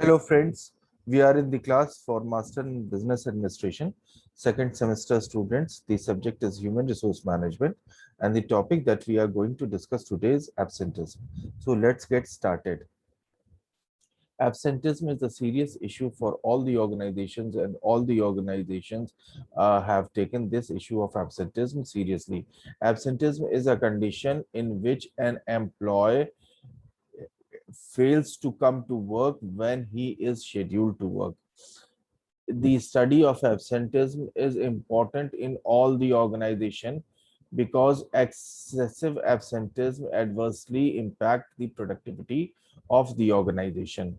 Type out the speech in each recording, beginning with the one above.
Hello friends, we are in the class for Master in Business Administration, second semester students. The subject is Human Resource Management and the topic that we are going to discuss today is absenteeism. So let's get started. Absenteeism is a serious issue for all the organizations, and all the organizations have taken this issue of absenteeism seriously. Absenteeism is a condition in which an employee fails to come to work when he is scheduled to work. The study of absenteeism is important in all the organization because excessive absenteeism adversely impact the productivity of the organization.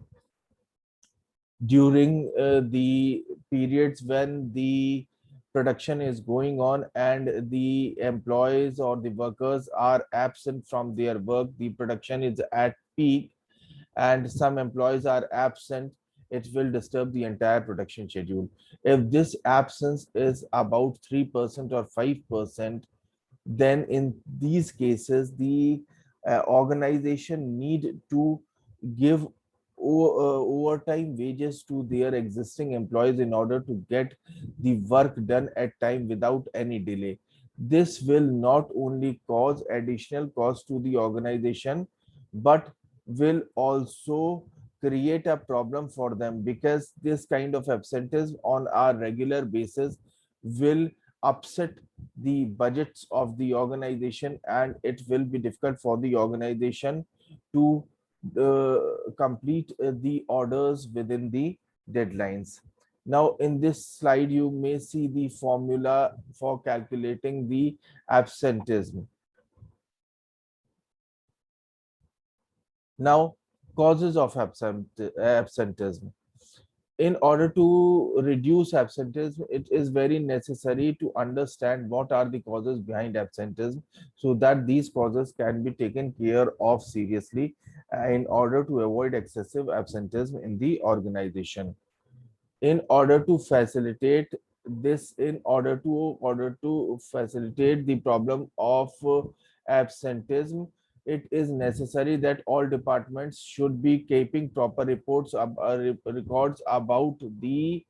During the periods when the production is going on and the employees or the workers are absent from their work, the production is at peak and some employees are absent, it will disturb the entire production schedule. If this absence is about 3% or 5%, then in these cases, the organization need to give overtime wages to their existing employees in order to get the work done at time without any delay. This will not only cause additional cost to the organization, but will also create a problem for them because this kind of absenteeism on a regular basis will upset the budgets of the organization, and it will be difficult for the organization to complete the orders within the deadlines. Now, in this slide, you may see the formula for calculating the absenteeism. Now, causes of absenteeism. In order to reduce absenteeism, it is very necessary to understand what are the causes behind absenteeism so that these causes can be taken care of seriously in order to avoid excessive absenteeism in the organization. In order to facilitate this, in order to facilitate the problem of absenteeism, it is necessary that all departments should be keeping proper records about the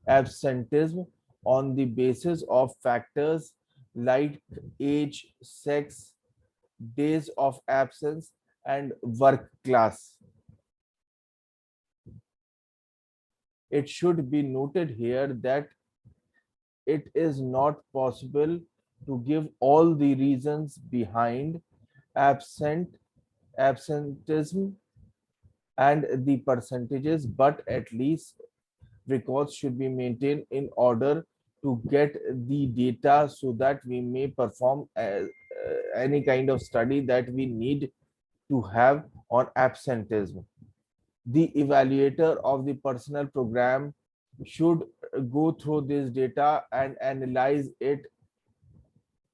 absenteeism on the basis of factors like age, sex, days of absence, and work class. It should be noted here that it is not possible to give all the reasons behind absent absenteeism and the percentages, but at least records should be maintained in order to get the data so that we may perform any kind of study that we need to have on absenteeism. The evaluator of the personnel program should go through this data and analyze it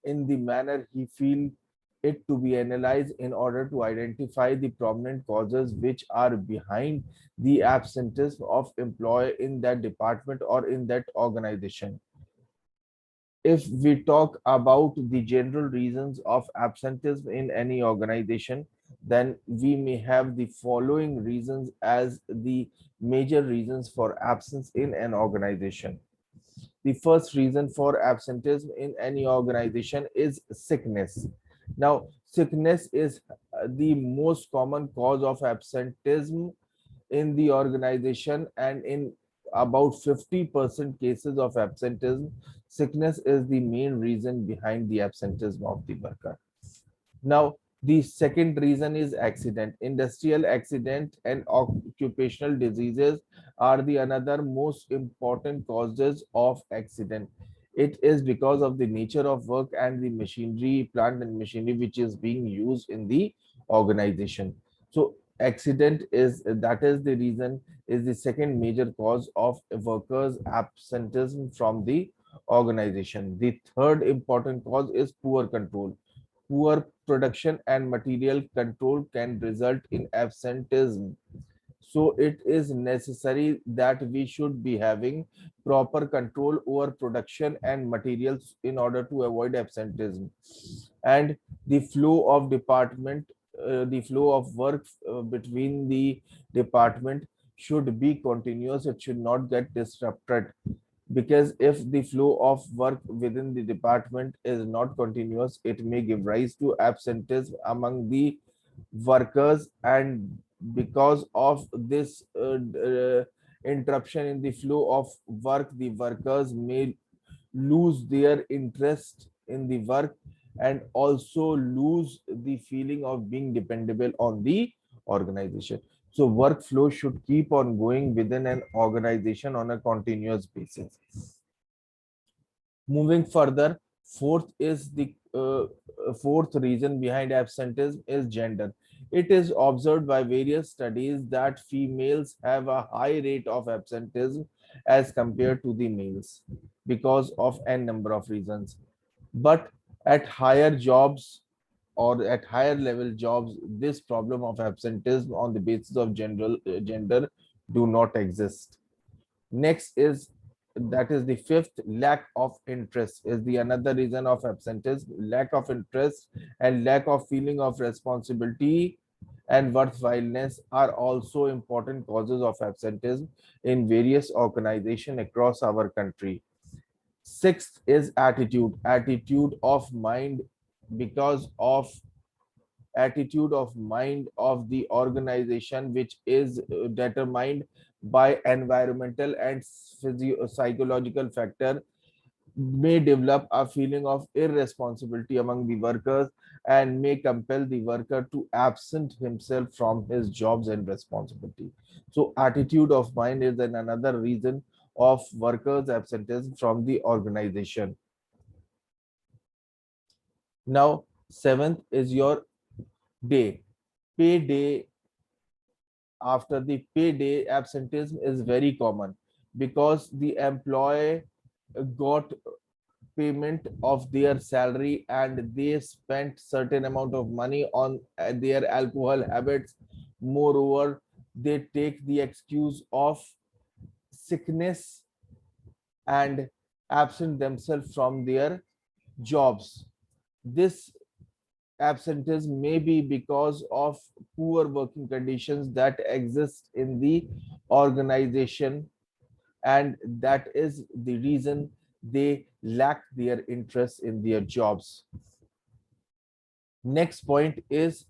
in the manner he feel it to be analyzed in order to identify the prominent causes which are behind the absenteeism of employee in that department or in that organization. If we talk about the general reasons of absenteeism in any organization, then we may have the following reasons as the major reasons for absence in an organization. The first reason for absenteeism in any organization is sickness. Now, sickness is the most common cause of absenteeism in the organization, and in about 50% cases of absenteeism, sickness is the main reason behind the absenteeism of the worker. Now, the second reason is accident. Industrial accident and occupational diseases are the another most important causes of accident. It is because of the nature of work and the machinery, plant and machinery which is being used in the organization. So accident is that is the reason, is the second major cause of workers absenteeism from the organization. The third important cause is poor control. Poor production and material control can result in absenteeism. So it is necessary that we should be having proper control over production and materials in order to avoid absenteeism. And the flow of department, the flow of work between the department should be continuous. It should not get disrupted, because if the flow of work within the department is not continuous, it may give rise to absenteeism among the workers. And because of this interruption in the flow of work, the workers may lose their interest in the work, and also lose the feeling of being dependable on the organization. So workflow should keep on going within an organization on a continuous basis. Moving further, fourth reason behind absenteeism is gender. It is observed by various studies that females have a high rate of absenteeism as compared to the males, because of n number of reasons. But at higher jobs, or at higher level jobs, this problem of absenteeism on the basis of gender do not exist. Next is, that is the fifth, lack of interest is the another reason of absenteeism. Lack of interest and lack of feeling of responsibility and worthwhileness are also important causes of absenteeism in various organizations across our country. Sixth is attitude of mind. Because of attitude of mind of the organization, which is determined by environmental and psychological factor, may develop a feeling of irresponsibility among the workers, and may compel the worker to absent himself from his jobs and responsibility. So attitude of mind is another reason of workers absenteeism from the organization. Now seventh is your day. Payday. After the payday, absenteeism is very common, because the employee got payment of their salary and they spent certain amount of money on their alcohol habits. Moreover, they take the excuse of sickness and absent themselves from their jobs. This absenteeism may be because of poor working conditions that exist in the organization, and that is the reason they lack their interest in their jobs. Next point is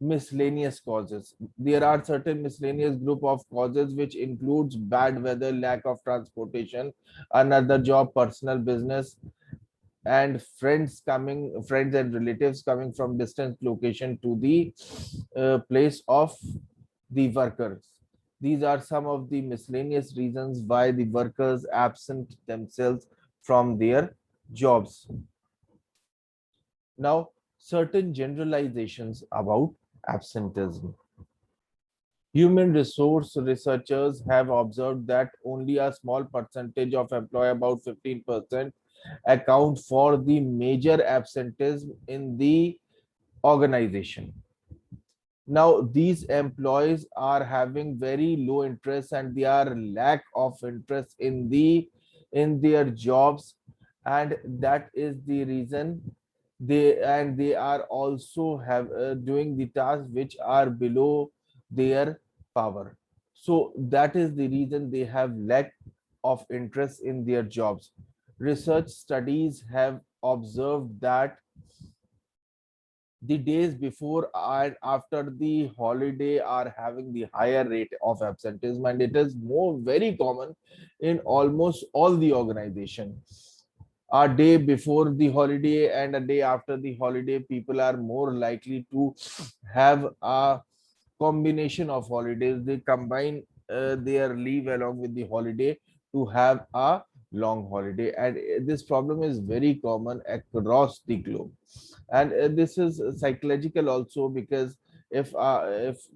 miscellaneous causes. There are certain miscellaneous group of causes which includes bad weather, lack of transportation, another job, personal business, and friends and relatives coming from distant location to the place of the workers. These are some of the miscellaneous reasons why the workers absent themselves from their jobs. Now, certain generalizations about absenteeism. Human resource researchers have observed that only a small percentage of employees, about 15%, account for the major absenteeism in the organization. Now, these employees are having very low interest, and they are lack of interest in their jobs, and that is the reason they are also have doing the tasks which are below their power. So that is the reason they have lack of interest in their jobs. Research studies have observed that the days before and after the holiday are having the higher rate of absenteeism, and it is more very common in almost all the organization. A day before the holiday and a day after the holiday, people are more likely to have a combination of holidays. They combine their leave along with the holiday to have a long holiday, and this problem is very common across the globe. And this is psychological also, because if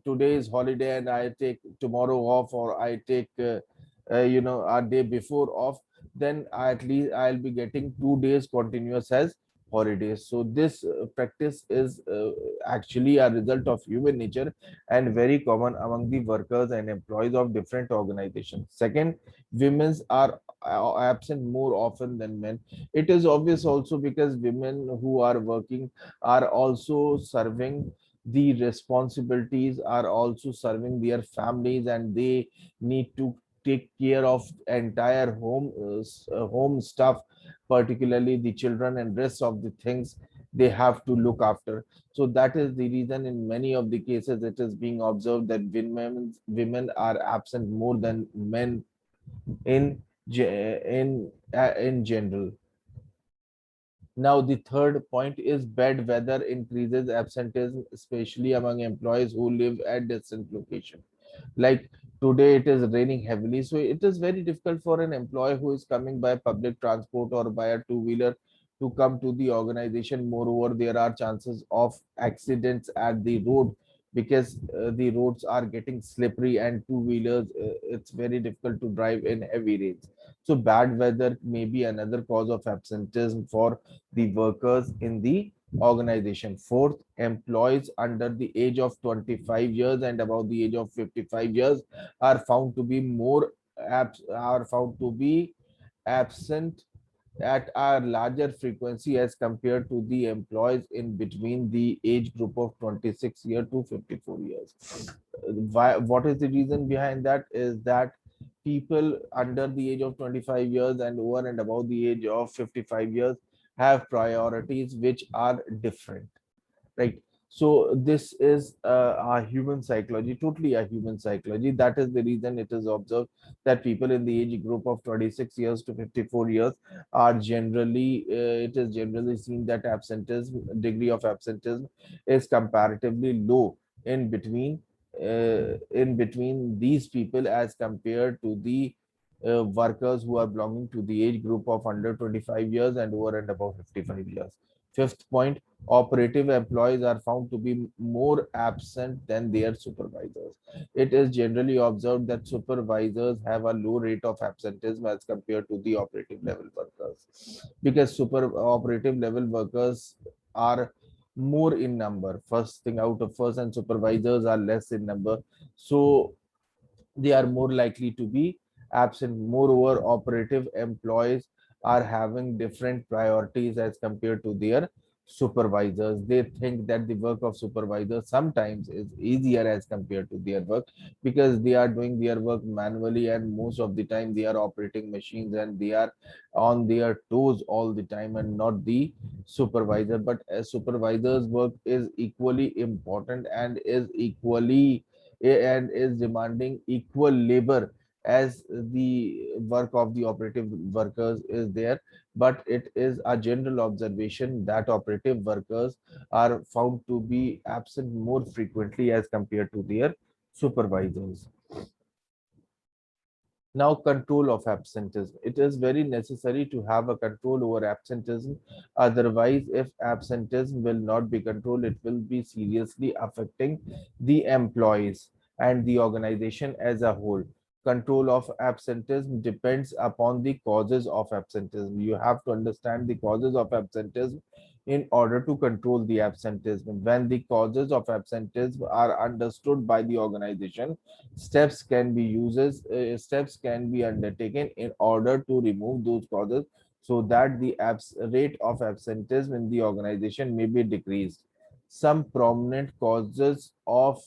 today is holiday and I take tomorrow off, or I take a day before off, then at least I'll be getting 2 days continuous as holidays. So this practice is actually a result of human nature and very common among the workers and employees of different organizations. Second, women are absent more often than men. It is obvious also, because women who are working are also serving the responsibilities are also serving their families, and they need to take care of entire home stuff, particularly the children and rest of the things they have to look after. So that is the reason in many of the cases it is being observed that women are absent more than men in in general. Now, the third point is bad weather increases absenteeism, especially among employees who live at distant location. Like today, it is raining heavily, so it is very difficult for an employee who is coming by public transport or by a two-wheeler to come to the organization. Moreover, there are chances of accidents at the road because the roads are getting slippery, and two-wheelers, it's very difficult to drive in heavy rains. So bad weather may be another cause of absenteeism for the workers in the organization. Fourth, employees under the age of 25 years and above the age of 55 years are found to be are found to be absent at a larger frequency as compared to the employees in between the age group of 26 year to 54 years. What is the reason behind that is that people under the age of 25 years and over and above the age of 55 years have priorities which are different, right? So this is a human psychology, totally a human psychology. That is the reason it is observed that people in the age group of 26 years to 54 years are generally, it is generally seen that absenteeism, degree of absenteeism is comparatively low in between, in between these people as compared to the workers who are belonging to the age group of under 25 years and over and above 55 years. Fifth point, operative employees are found to be more absent than their supervisors. It is generally observed that supervisors have a low rate of absenteeism as compared to the operative level workers, because super operative level workers are more in number. First thing out of first, and supervisors are less in number. So they are more likely to be absent. Moreover, operative employees are having different priorities as compared to their supervisors. They think that the work of supervisors sometimes is easier as compared to their work because they are doing their work manually, and most of the time they are operating machines and they are on their toes all the time, and not the supervisor. But a supervisor's work is equally important and is demanding equal labor as the work of the operative workers is there. But it is a general observation that operative workers are found to be absent more frequently as compared to their supervisors. Now, control of absenteeism. It is very necessary to have a control over absenteeism. Otherwise, if absenteeism will not be controlled, it will be seriously affecting the employees and the organization as a whole. Control of absenteeism depends upon the causes of absenteeism. You have to understand the causes of absenteeism in order to control the absenteeism. When the causes of absenteeism are understood by the organization, steps can be undertaken in order to remove those causes so that the rate of absenteeism in the organization may be decreased. Some prominent causes of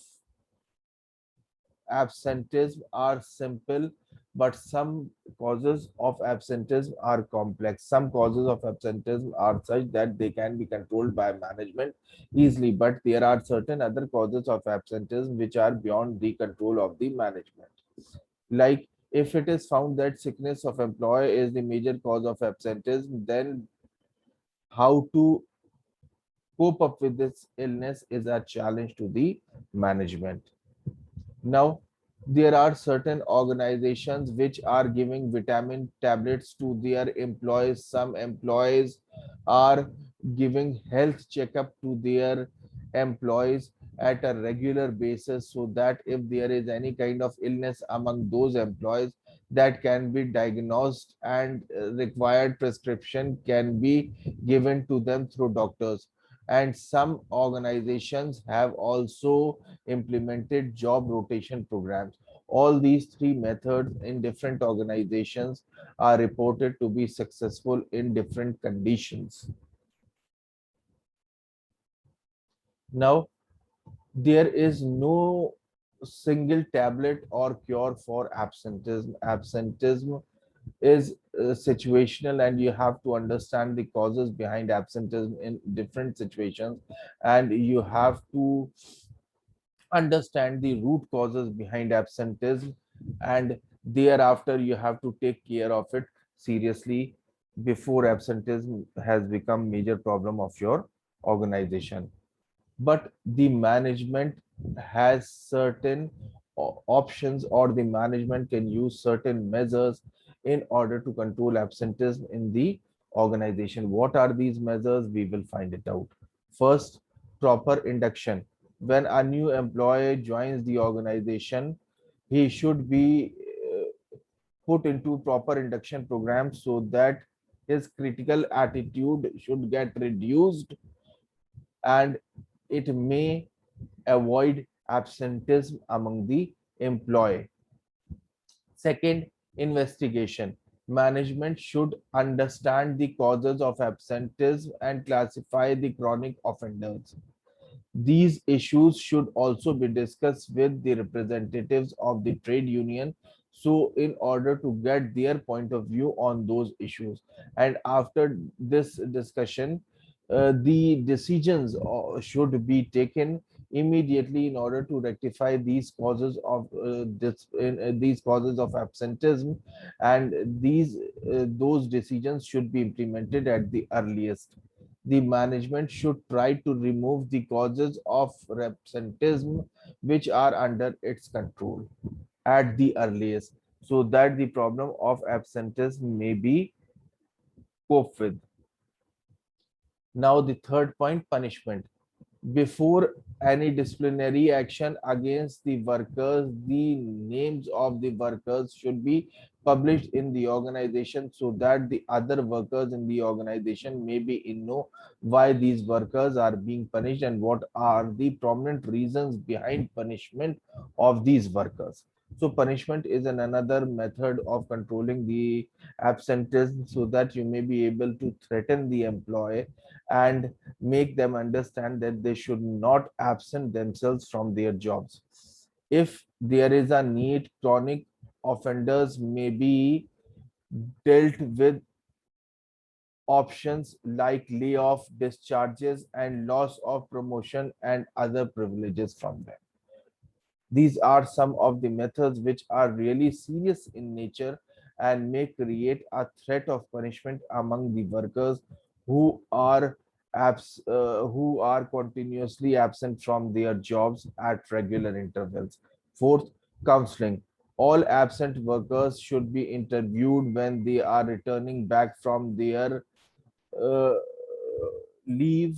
absenteeism are simple, but some causes of absenteeism are complex. Some causes of absenteeism are such that they can be controlled by management easily, but there are certain other causes of absenteeism which are beyond the control of the management. Like if it is found that sickness of employee is the major cause of absenteeism, then how to cope up with this illness is a challenge to the management. Now, there are certain organizations which are giving vitamin tablets to their employees. Some employees are giving health checkup to their employees at a regular basis so that if there is any kind of illness among those employees, that can be diagnosed and required prescription can be given to them through doctors. And some organizations have also implemented job rotation programs. All these three methods in different organizations are reported to be successful in different conditions. Now, There is no single tablet or cure for absenteeism. Absenteeism is situational, and you have to understand the causes behind absenteeism in different situations, and you have to understand the root causes behind absenteeism, and thereafter you have to take care of it seriously before absenteeism has become major problem of your organization. But the management has certain options, or the management can use certain measures in order to control absenteeism in the organization. What are these measures? We will find it out. First, proper induction. When a new employee joins the organization, he should be put into proper induction program so that his critical attitude should get reduced, and it may avoid absenteeism among the employee. Second, investigation. Management should understand the causes of absenteeism and classify the chronic offenders. These issues should also be discussed with the representatives of the trade union, so in order to get their point of view on those issues. And after this discussion, the decisions should be taken immediately in order to rectify these causes of these causes of absenteeism, and those decisions should be implemented at the earliest. The management should try to remove the causes of absenteeism which are under its control at the earliest, so that the problem of absenteeism may be coped with. Now, the third point, punishment. Before any disciplinary action against the workers, the names of the workers should be published in the organization, so that the other workers in the organization may be in know why these workers are being punished and what are the prominent reasons behind punishment of these workers. So punishment is another method of controlling the absenteeism, so that you may be able to threaten the employee and make them understand that they should not absent themselves from their jobs. If there is a need, chronic offenders may be dealt with options like layoff, discharges, and loss of promotion and other privileges from them. These are some of the methods which are really serious in nature and may create a threat of punishment among the workers who are who are continuously absent from their jobs at regular intervals. Fourth, counseling. All absent workers should be interviewed when they are returning back from their uh, leave,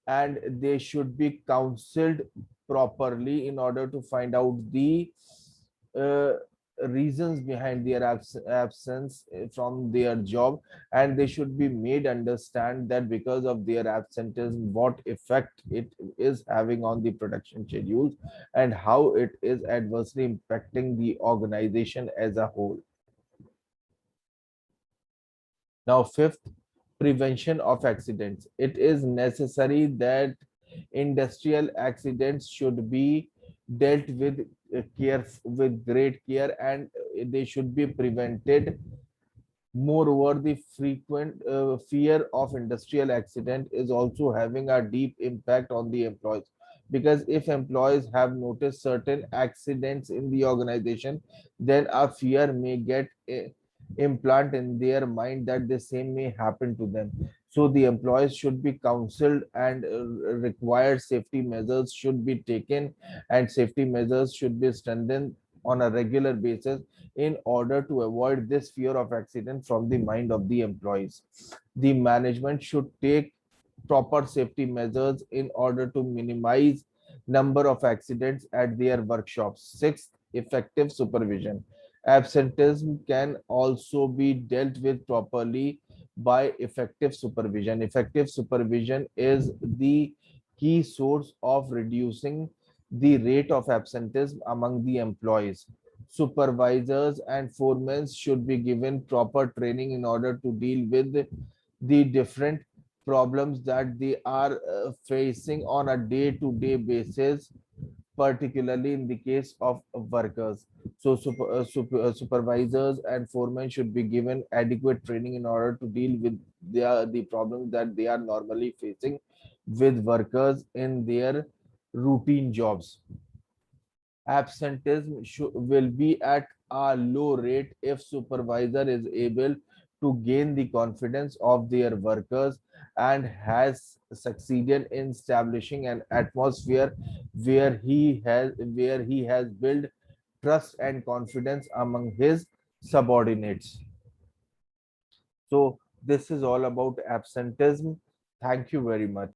and they should be counseled properly in order to find out the uh, reasons behind their absence from their job, and they should be made understand that because of their absenteeism what effect it is having on the production schedules and how it is adversely impacting the organization as a whole. Now, fifth, prevention of accidents. It is necessary that industrial accidents should be dealt with care, with great care, and they should be prevented. Moreover, the frequent fear of industrial accident is also having a deep impact on the employees, because if employees have noticed certain accidents in the organization, then a fear may get implant in their mind that the same may happen to them. So the employees should be counseled, and required safety measures should be taken, and safety measures should be strengthened on a regular basis in order to avoid this fear of accident from the mind of the employees. The management should take proper safety measures in order to minimize number of accidents at their workshops. Sixth, effective supervision. Absenteeism can also be dealt with properly by effective supervision. Effective supervision is the key source of reducing the rate of absenteeism among the employees. Supervisors and foremen should be given proper training in order to deal with the different problems that they are facing on a day-to-day basis, particularly in the case of workers. So supervisors and foremen should be given adequate training in order to deal with the problems that they are normally facing with workers in their routine jobs. Absenteeism will be at a low rate if supervisor is able to gain the confidence of their workers and has succeeded in establishing an atmosphere where he has built trust and confidence among his subordinates. So this is all about absenteeism. Thank you very much.